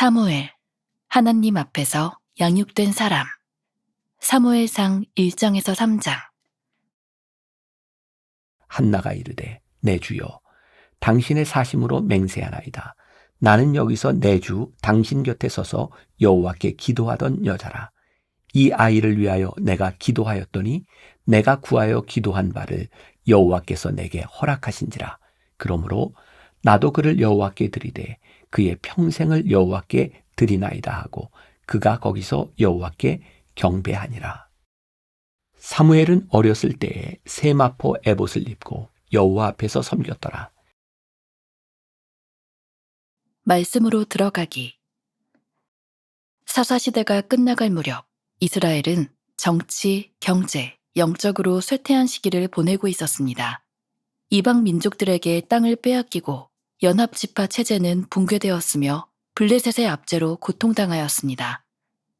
사무엘, 하나님 앞에서 양육된 사람. 사무엘상 1장에서 3장. 한나가 이르되 내 주여 당신의 사심으로 맹세하나이다. 나는 여기서 내 주 당신 곁에 서서 여호와께 기도하던 여자라. 이 아이를 위하여 내가 기도하였더니 내가 구하여 기도한 바를 여호와께서 내게 허락하신지라. 그러므로 나도 그를 여호와께 드리되 그의 평생을 여호와께 드리나이다 하고 그가 거기서 여호와께 경배하니라. 사무엘은 어렸을 때에 세마포 에봇을 입고 여호와 앞에서 섬겼더라. 말씀으로 들어가기. 사사시대가 끝나갈 무렵 이스라엘은 정치, 경제, 영적으로 쇠퇴한 시기를 보내고 있었습니다. 이방 민족들에게 땅을 빼앗기고 연합지파 체제는 붕괴되었으며 블레셋의 압제로 고통당하였습니다.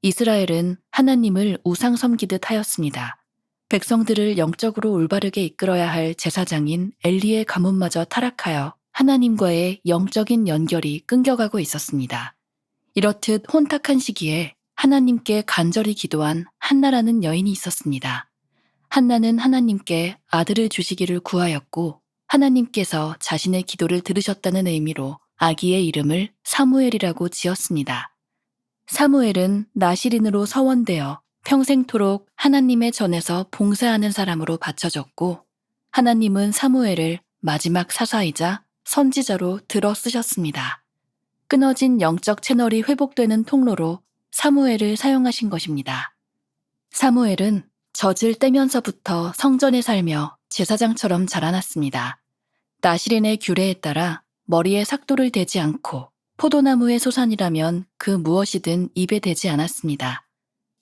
이스라엘은 하나님을 우상 섬기듯 하였습니다. 백성들을 영적으로 올바르게 이끌어야 할 제사장인 엘리의 가문마저 타락하여 하나님과의 영적인 연결이 끊겨가고 있었습니다. 이렇듯 혼탁한 시기에 하나님께 간절히 기도한 한나라는 여인이 있었습니다. 한나는 하나님께 아들을 주시기를 구하였고 하나님께서 자신의 기도를 들으셨다는 의미로 아기의 이름을 사무엘이라고 지었습니다. 사무엘은 나실인으로 서원되어 평생토록 하나님의 전에서 봉사하는 사람으로 바쳐졌고 하나님은 사무엘을 마지막 사사이자 선지자로 들어 쓰셨습니다. 끊어진 영적 채널이 회복되는 통로로 사무엘을 사용하신 것입니다. 사무엘은 젖을 떼면서부터 성전에 살며 제사장처럼 자라났습니다. 나실인의 규례에 따라 머리에 삭도를 대지 않고 포도나무의 소산이라면 그 무엇이든 입에 대지 않았습니다.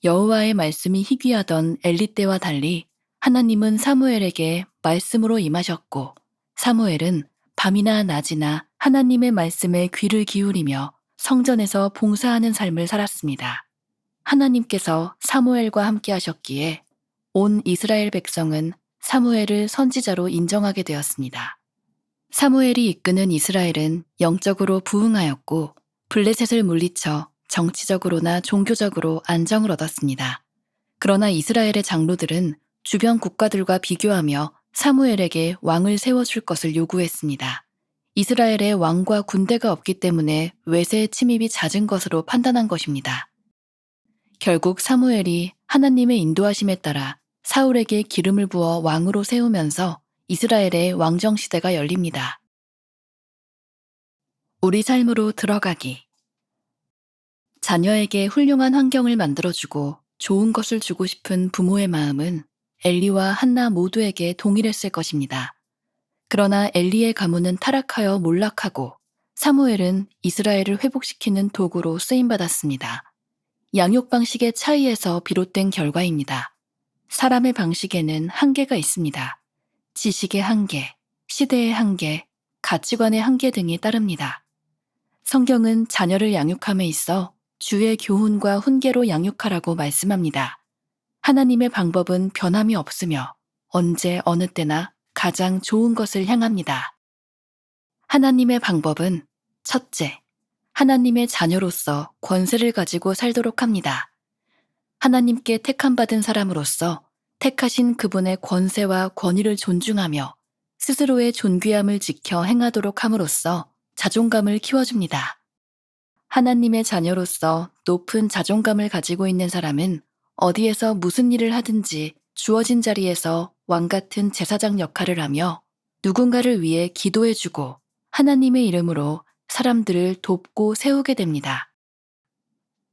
여호와의 말씀이 희귀하던 엘리 때와 달리 하나님은 사무엘에게 말씀으로 임하셨고 사무엘은 밤이나 낮이나 하나님의 말씀에 귀를 기울이며 성전에서 봉사하는 삶을 살았습니다. 하나님께서 사무엘과 함께 하셨기에 온 이스라엘 백성은 사무엘을 선지자로 인정하게 되었습니다. 사무엘이 이끄는 이스라엘은 영적으로 부흥하였고 블레셋을 물리쳐 정치적으로나 종교적으로 안정을 얻었습니다. 그러나 이스라엘의 장로들은 주변 국가들과 비교하며 사무엘에게 왕을 세워줄 것을 요구했습니다. 이스라엘에 왕과 군대가 없기 때문에 외세의 침입이 잦은 것으로 판단한 것입니다. 결국 사무엘이 하나님의 인도하심에 따라 사울에게 기름을 부어 왕으로 세우면서 이스라엘의 왕정시대가 열립니다. 우리 삶으로 들어가기. 자녀에게 훌륭한 환경을 만들어주고 좋은 것을 주고 싶은 부모의 마음은 엘리와 한나 모두에게 동일했을 것입니다. 그러나 엘리의 가문은 타락하여 몰락하고 사무엘은 이스라엘을 회복시키는 도구로 쓰임받았습니다. 양육 방식의 차이에서 비롯된 결과입니다. 사람의 방식에는 한계가 있습니다. 지식의 한계, 시대의 한계, 가치관의 한계 등이 따릅니다. 성경은 자녀를 양육함에 있어 주의 교훈과 훈계로 양육하라고 말씀합니다. 하나님의 방법은 변함이 없으며 언제 어느 때나 가장 좋은 것을 향합니다. 하나님의 방법은 첫째, 하나님의 자녀로서 권세를 가지고 살도록 합니다. 하나님께 택함받은 사람으로서 택하신 그분의 권세와 권위를 존중하며 스스로의 존귀함을 지켜 행하도록 함으로써 자존감을 키워줍니다. 하나님의 자녀로서 높은 자존감을 가지고 있는 사람은 어디에서 무슨 일을 하든지 주어진 자리에서 왕같은 제사장 역할을 하며 누군가를 위해 기도해주고 하나님의 이름으로 사람들을 돕고 세우게 됩니다.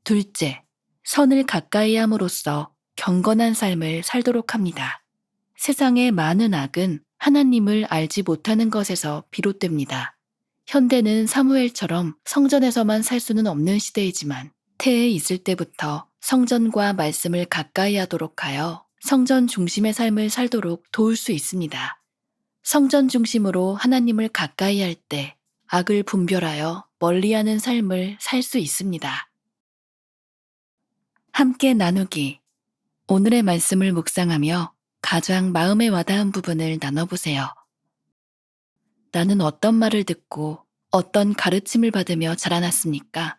둘째, 선을 가까이 함으로써 경건한 삶을 살도록 합니다. 세상의 많은 악은 하나님을 알지 못하는 것에서 비롯됩니다. 현대는 사무엘처럼 성전에서만 살 수는 없는 시대이지만 태에 있을 때부터 성전과 말씀을 가까이 하도록 하여 성전 중심의 삶을 살도록 도울 수 있습니다. 성전 중심으로 하나님을 가까이 할 때 악을 분별하여 멀리하는 삶을 살 수 있습니다. 함께 나누기. 오늘의 말씀을 묵상하며 가장 마음에 와닿은 부분을 나눠보세요. 나는 어떤 말을 듣고 어떤 가르침을 받으며 자라났습니까?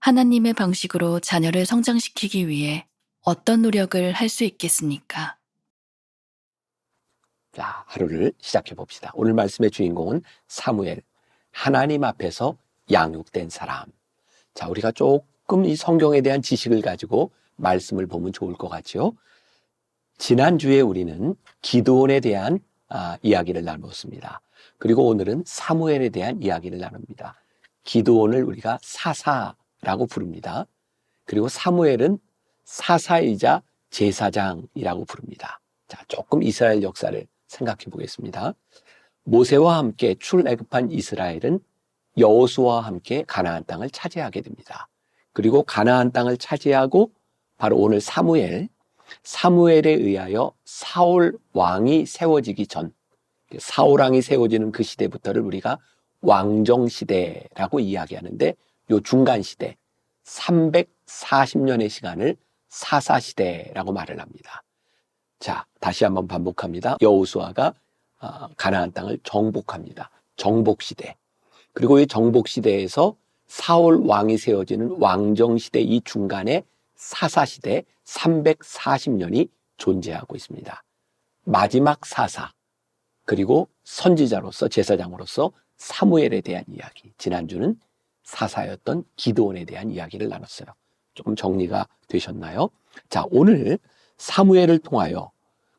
하나님의 방식으로 자녀를 성장시키기 위해 어떤 노력을 할 수 있겠습니까? 자, 하루를 시작해 봅시다. 오늘 말씀의 주인공은 사무엘, 하나님 앞에서 양육된 사람. 자, 우리가 조금 이 성경에 대한 지식을 가지고 말씀을 보면 좋을 것 같죠? 지난주에 우리는 기드온에 대한 이야기를 나누었습니다. 그리고 오늘은 사무엘에 대한 이야기를 나눕니다. 기드온을 우리가 사사라고 부릅니다. 그리고 사무엘은 사사이자 제사장이라고 부릅니다. 자, 조금 이스라엘 역사를 생각해 보겠습니다. 모세와 함께 출애굽한 이스라엘은 여호수아와 함께 가나안 땅을 차지하게 됩니다. 그리고 가나안 땅을 차지하고 바로 오늘 사무엘에 의하여 사울 왕이 세워지기 전, 사울 왕이 세워지는 그 시대부터를 우리가 왕정 시대라고 이야기하는데, 요 중간 시대 340년의 시간을 사사 시대라고 말을 합니다. 자, 다시 한번 반복합니다. 여호수아가 가나안 땅을 정복합니다. 정복 시대. 그리고 이 정복 시대에서 사울 왕이 세워지는 왕정 시대, 이 중간에 사사 시대 340년이 존재하고 있습니다. 마지막 사사, 그리고 선지자로서, 제사장으로서 사무엘에 대한 이야기. 지난주는 사사였던 기드온에 대한 이야기를 나눴어요. 조금 정리가 되셨나요? 자, 오늘 사무엘을 통하여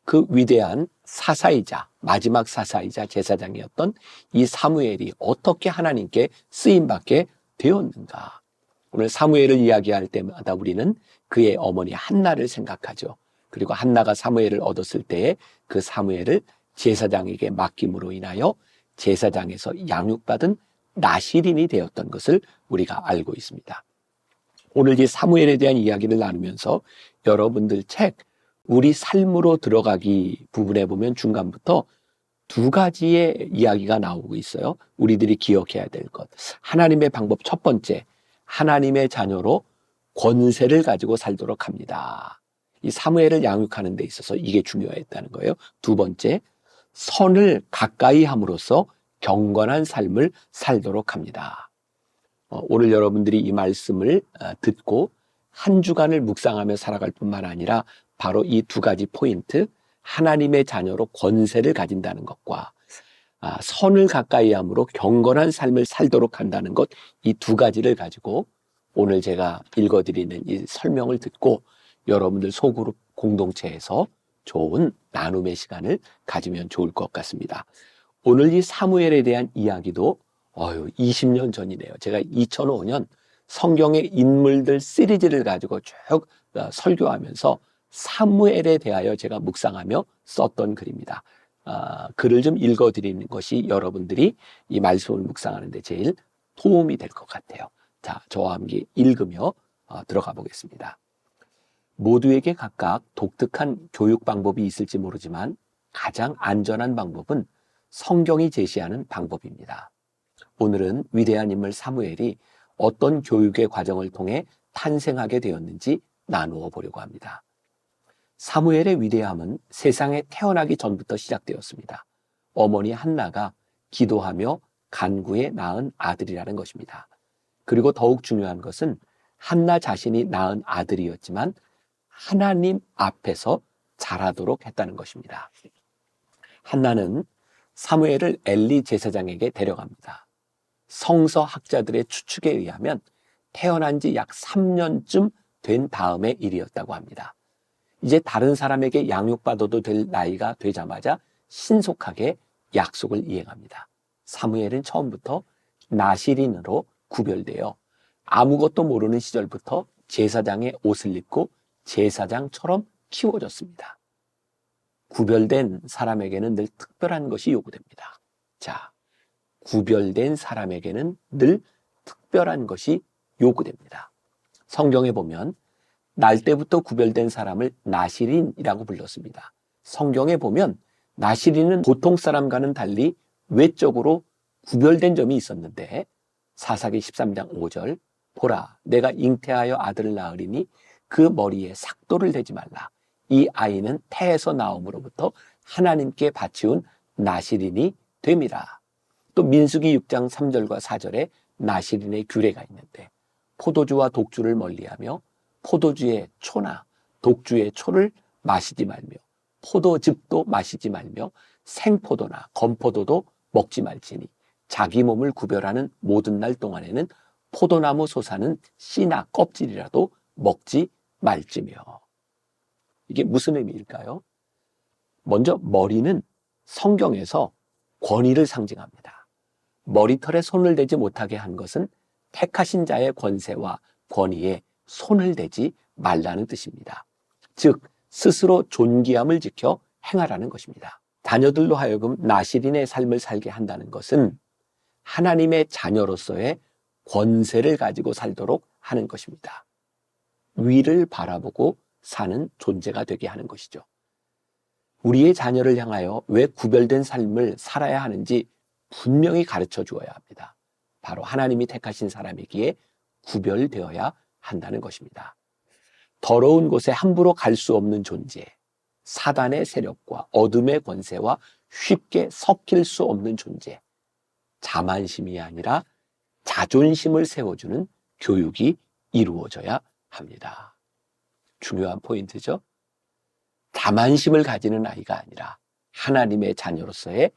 그 위대한 사사이자, 마지막 사사이자 제사장이었던 이 사무엘이 어떻게 하나님께 쓰임받게 되었는가. 오늘 사무엘을 이야기할 때마다 우리는 그의 어머니 한나를 생각하죠. 그리고 한나가 사무엘을 얻었을 때에 그 사무엘을 제사장에게 맡김으로 인하여 제사장에서 양육받은 나실인이 되었던 것을 우리가 알고 있습니다. 오늘 이 사무엘에 대한 이야기를 나누면서 여러분들 책 우리 삶으로 들어가기 부분에 보면 중간부터 두 가지의 이야기가 나오고 있어요. 우리들이 기억해야 될 것. 하나님의 방법 첫 번째, 하나님의 자녀로 권세를 가지고 살도록 합니다. 이 사무엘을 양육하는 데 있어서 이게 중요했다는 거예요. 두 번째, 선을 가까이 함으로써 경건한 삶을 살도록 합니다. 오늘 여러분들이 이 말씀을 듣고 한 주간을 묵상하며 살아갈 뿐만 아니라 바로 이 두 가지 포인트, 하나님의 자녀로 권세를 가진다는 것과 선을 가까이 함으로 경건한 삶을 살도록 한다는 것, 이 두 가지를 가지고 오늘 제가 읽어드리는 이 설명을 듣고 여러분들 소그룹 공동체에서 좋은 나눔의 시간을 가지면 좋을 것 같습니다. 오늘 이 사무엘에 대한 이야기도 20년 전이네요. 제가 2005년 성경의 인물들 시리즈를 가지고 쭉 설교하면서 사무엘에 대하여 제가 묵상하며 썼던 글입니다. 글을 좀 읽어드리는 것이 여러분들이 이 말씀을 묵상하는 데 제일 도움이 될 것 같아요. 자, 저와 함께 읽으며 들어가 보겠습니다. 모두에게 각각 독특한 교육 방법이 있을지 모르지만 가장 안전한 방법은 성경이 제시하는 방법입니다. 오늘은 위대한 인물 사무엘이 어떤 교육의 과정을 통해 탄생하게 되었는지 나누어 보려고 합니다. 사무엘의 위대함은 세상에 태어나기 전부터 시작되었습니다. 어머니 한나가 기도하며 간구에 낳은 아들이라는 것입니다. 그리고 더욱 중요한 것은 한나 자신이 낳은 아들이었지만 하나님 앞에서 자라도록 했다는 것입니다. 한나는 사무엘을 엘리 제사장에게 데려갑니다. 성서학자들의 추측에 의하면 태어난 지 약 3년쯤 된 다음의 일이었다고 합니다. 이제 다른 사람에게 양육받아도 될 나이가 되자마자 신속하게 약속을 이행합니다. 사무엘은 처음부터 나실인으로 구별되어 아무것도 모르는 시절부터 제사장의 옷을 입고 제사장처럼 키워졌습니다. 구별된 사람에게는 늘 특별한 것이 요구됩니다. 자, 구별된 사람에게는 늘 특별한 것이 요구됩니다. 성경에 보면 날 때부터 구별된 사람을 나실인이라고 불렀습니다. 성경에 보면 나실인은 보통 사람과는 달리 외적으로 구별된 점이 있었는데 사사기 13장 5절 보라 내가 잉태하여 아들을 낳으리니 그 머리에 삭도를 대지 말라. 이 아이는 태에서 나옴으로부터 하나님께 바치운 나실인이 됨이라. 또 민수기 6장 3절과 4절에 나실인의 규례가 있는데 포도주와 독주를 멀리하며 포도주의 초나 독주의 초를 마시지 말며 포도즙도 마시지 말며 생포도나 건포도도 먹지 말지니 자기 몸을 구별하는 모든 날 동안에는 포도나무 솟아는 씨나 껍질이라도 먹지 말지며. 이게 무슨 의미일까요? 먼저 머리는 성경에서 권위를 상징합니다. 머리털에 손을 대지 못하게 한 것은 택하신 자의 권세와 권위에 손을 대지 말라는 뜻입니다. 즉 스스로 존귀함을 지켜 행하라는 것입니다. 자녀들로 하여금 나실인의 삶을 살게 한다는 것은 하나님의 자녀로서의 권세를 가지고 살도록 하는 것입니다. 위를 바라보고 사는 존재가 되게 하는 것이죠. 우리의 자녀를 향하여 왜 구별된 삶을 살아야 하는지 분명히 가르쳐 주어야 합니다. 바로 하나님이 택하신 사람이기에 구별되어야 한다는 것입니다. 더러운 곳에 함부로 갈 수 없는 존재, 사단의 세력과 어둠의 권세와 쉽게 섞일 수 없는 존재, 자만심이 아니라 자존심을 세워주는 교육이 이루어져야 합니다. 중요한 포인트죠. 자만심을 가지는 아이가 아니라 하나님의 자녀로서의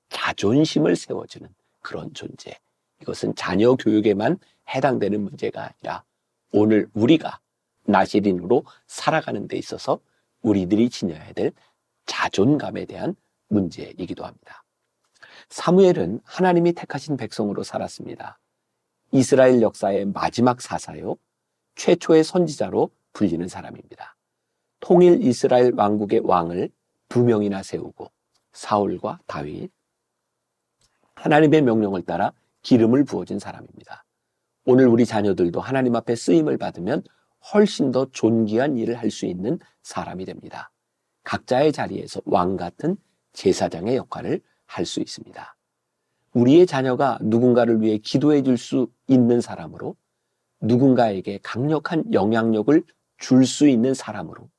자존심을 세워주는 그런 존재. 이것은 자녀 교육에만 해당되는 문제가 아니라 오늘 우리가 나실인으로 살아가는 데 있어서 우리들이 지녀야 될 자존감에 대한 문제이기도 합니다. 사무엘은 하나님이 택하신 백성으로 살았습니다. 이스라엘 역사의 마지막 사사요, 최초의 선지자로 불리는 사람입니다. 통일 이스라엘 왕국의 왕을 2명이나 세우고 사울과 다윗, 하나님의 명령을 따라 기름을 부어준 사람입니다. 오늘 우리 자녀들도 하나님 앞에 쓰임을 받으면 훨씬 더 존귀한 일을 할 수 있는 사람이 됩니다. 각자의 자리에서 왕 같은 제사장의 역할을 할 수 있습니다. 우리의 자녀가 누군가를 위해 기도해 줄 수 있는 사람으로, 누군가에게 강력한 영향력을 줄 수 있는 사람으로,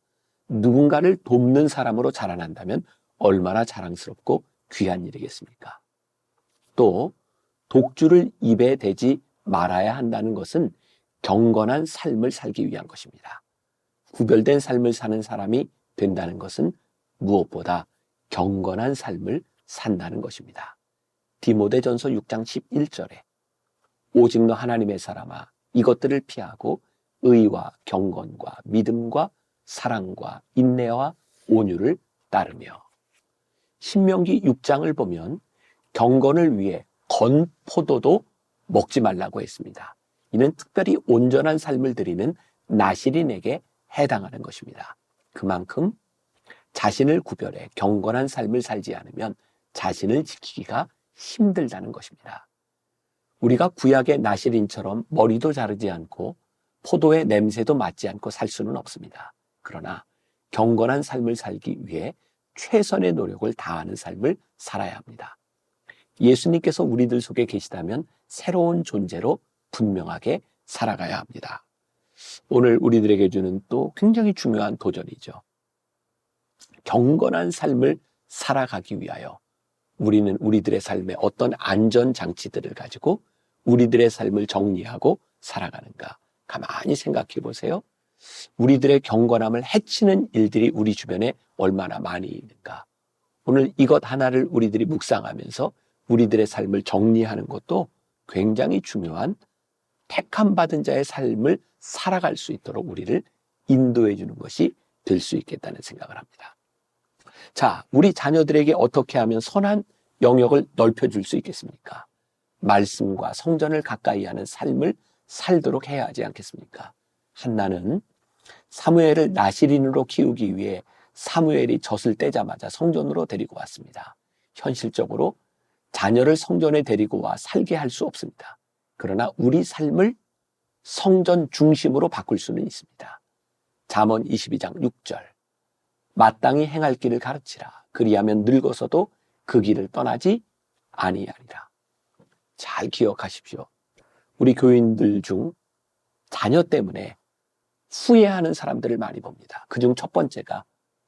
누군가를 돕는 사람으로 자라난다면 얼마나 자랑스럽고 귀한 일이겠습니까? 또 독주를 입에 대지 말아야 한다는 것은 경건한 삶을 살기 위한 것입니다. 구별된 삶을 사는 사람이 된다는 것은 무엇보다 경건한 삶을 산다는 것입니다. 디모데전서 6장 11절에 오직 너 하나님의 사람아 이것들을 피하고 의와 경건과 믿음과 사랑과 인내와 온유를 따르며. 신명기 6장을 보면 경건을 위해 건포도도 먹지 말라고 했습니다. 이는 특별히 온전한 삶을 드리는 나실인에게 해당하는 것입니다. 그만큼 자신을 구별해 경건한 삶을 살지 않으면 자신을 지키기가 힘들다는 것입니다. 우리가 구약의 나실인처럼 머리도 자르지 않고 포도의 냄새도 맡지 않고 살 수는 없습니다. 그러나 경건한 삶을 살기 위해 최선의 노력을 다하는 삶을 살아야 합니다. 예수님께서 우리들 속에 계시다면 새로운 존재로 분명하게 살아가야 합니다. 오늘 우리들에게 주는 또 굉장히 중요한 도전이죠. 경건한 삶을 살아가기 위하여 우리는 우리들의 삶에 어떤 안전장치들을 가지고 우리들의 삶을 정리하고 살아가는가. 가만히 생각해 보세요. 우리들의 경건함을 해치는 일들이 우리 주변에 얼마나 많이 있는가. 오늘 이것 하나를 우리들이 묵상하면서 우리들의 삶을 정리하는 것도 굉장히 중요한 택함 받은 자의 삶을 살아갈 수 있도록 우리를 인도해 주는 것이 될 수 있겠다는 생각을 합니다. 자, 우리 자녀들에게 어떻게 하면 선한 영역을 넓혀줄 수 있겠습니까? 말씀과 성전을 가까이 하는 삶을 살도록 해야 하지 않겠습니까? 한나는 사무엘을 나실인으로 키우기 위해 사무엘이 젖을 떼자마자 성전으로 데리고 왔습니다. 현실적으로 자녀를 성전에 데리고 와 살게 할 수 없습니다. 그러나 우리 삶을 성전 중심으로 바꿀 수는 있습니다. 잠언 22장 6절 마땅히 행할 길을 가르치라. 그리하면 늙어서도 그 길을 떠나지 아니하리라. 잘 기억하십시오. 우리 교인들 중 자녀 때문에 후회하는 사람들을 많이 봅니다. 그중 첫 번째가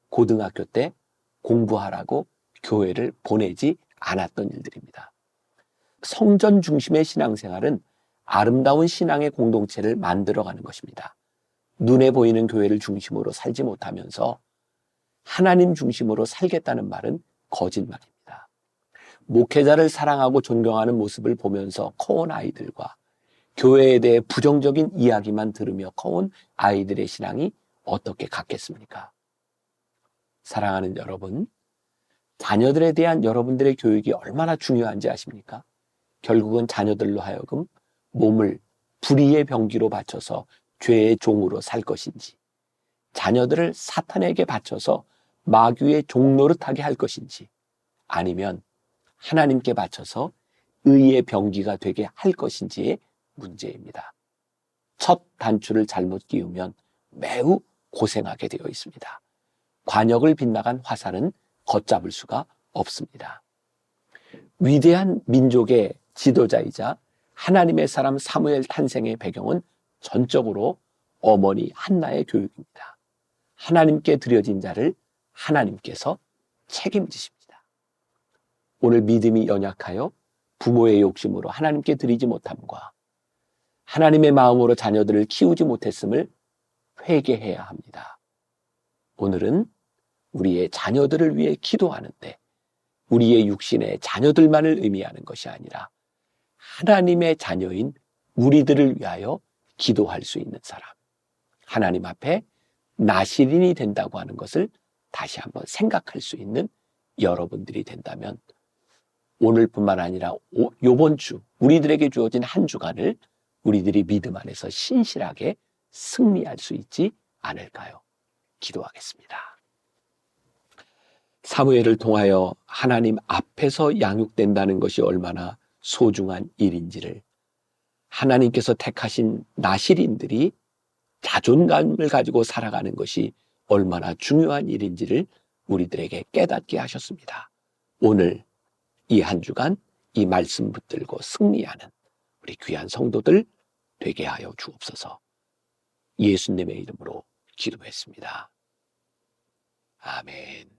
고등학교 때 공부하라고 교회를 보내지 않았던 일들입니다. 성전 중심의 신앙생활은 아름다운 신앙의 공동체를 만들어가는 것입니다. 눈에 보이는 교회를 중심으로 살지 못하면서 하나님 중심으로 살겠다는 말은 거짓말입니다. 목회자를 사랑하고 존경하는 모습을 보면서 커온 아이들과 교회에 대해 부정적인 이야기만 들으며 커온 아이들의 신앙이 어떻게 같겠습니까? 사랑하는 여러분, 자녀들에 대한 여러분들의 교육이 얼마나 중요한지 아십니까? 결국은 자녀들로 하여금 몸을 불의의 병기로 바쳐서 죄의 종으로 살 것인지, 자녀들을 사탄에게 바쳐서 마귀의 종노릇하게 할 것인지, 아니면 하나님께 바쳐서 의의 병기가 되게 할 것인지의 문제입니다. 첫 단추를 잘못 끼우면 매우 고생하게 되어 있습니다. 관역을 빗나간 화살은 걷잡을 수가 없습니다. 위대한 민족의 지도자이자 하나님의 사람 사무엘 탄생의 배경은 전적으로 어머니 한나의 교육입니다. 하나님께 드려진 자를 하나님께서 책임지십니다. 오늘 믿음이 연약하여 부모의 욕심으로 하나님께 드리지 못함과 하나님의 마음으로 자녀들을 키우지 못했음을 회개해야 합니다. 오늘은 우리의 자녀들을 위해 기도하는데 우리의 육신의 자녀들만을 의미하는 것이 아니라 하나님의 자녀인 우리들을 위하여 기도할 수 있는 사람, 하나님 앞에 나실인이 된다고 하는 것을 다시 한번 생각할 수 있는 여러분들이 된다면 오늘뿐만 아니라 이번 주 우리들에게 주어진 한 주간을 우리들이 믿음 안에서 신실하게 승리할 수 있지 않을까요? 기도하겠습니다. 사무엘을 통하여 하나님 앞에서 양육된다는 것이 얼마나 소중한 일인지를 하나님께서 택하신 나실인들이 자존감을 가지고 살아가는 것이 얼마나 중요한 일인지를 우리들에게 깨닫게 하셨습니다. 오늘 이 한 주간 이 말씀 붙들고 승리하는 우리 귀한 성도들 되게 하여 주옵소서. 예수님의 이름으로 기도했습니다. 아멘.